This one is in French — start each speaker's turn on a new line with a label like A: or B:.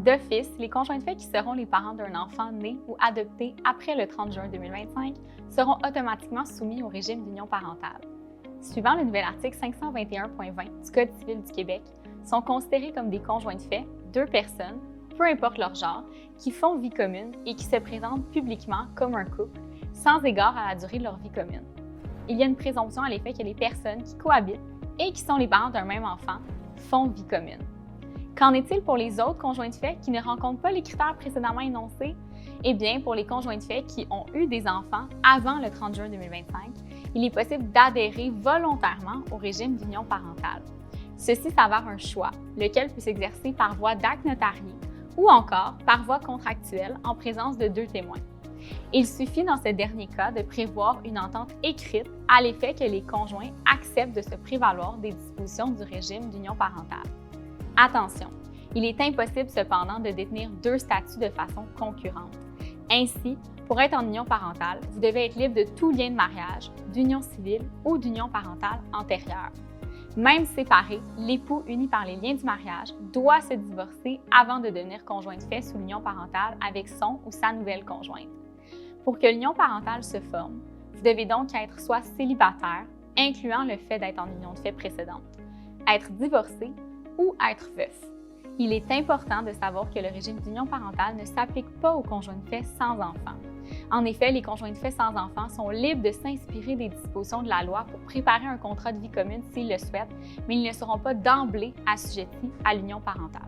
A: D'office, les conjoints de fait qui seront les parents d'un enfant né ou adopté après le 30 juin 2025 seront automatiquement soumis au régime d'union parentale. Suivant le nouvel article 521.20 du Code civil du Québec, sont considérés comme des conjoints de fait deux personnes, peu importe leur genre, qui font vie commune et qui se présentent publiquement comme un couple, sans égard à la durée de leur vie commune. Il y a une présomption à l'effet que les personnes qui cohabitent et qui sont les parents d'un même enfant font vie commune. Qu'en est-il pour les autres conjoints de fait qui ne rencontrent pas les critères précédemment énoncés? Eh bien, pour les conjoints de fait qui ont eu des enfants avant le 30 juin 2025, il est possible d'adhérer volontairement au régime d'union parentale. Ceci s'avère un choix, lequel peut s'exercer par voie d'acte notarié ou encore par voie contractuelle en présence de deux témoins. Il suffit dans ce dernier cas de prévoir une entente écrite à l'effet que les conjoints acceptent de se prévaloir des dispositions du régime d'union parentale. Attention, il est impossible cependant de détenir deux statuts de façon concurrente. Ainsi, pour être en union parentale, vous devez être libre de tout lien de mariage, d'union civile ou d'union parentale antérieure. Même séparé, l'époux uni par les liens du mariage doit se divorcer avant de devenir conjoint de fait sous l'union parentale avec son ou sa nouvelle conjointe. Pour que l'union parentale se forme, vous devez donc être soit célibataire, incluant le fait d'être en union de fait précédente, être divorcé ou être veuf. Il est important de savoir que le régime d'union parentale ne s'applique pas aux conjoints de fait sans enfants. En effet, les conjoints de fait sans enfants sont libres de s'inspirer des dispositions de la loi pour préparer un contrat de vie commune s'ils le souhaitent, mais ils ne seront pas d'emblée assujettis à l'union parentale.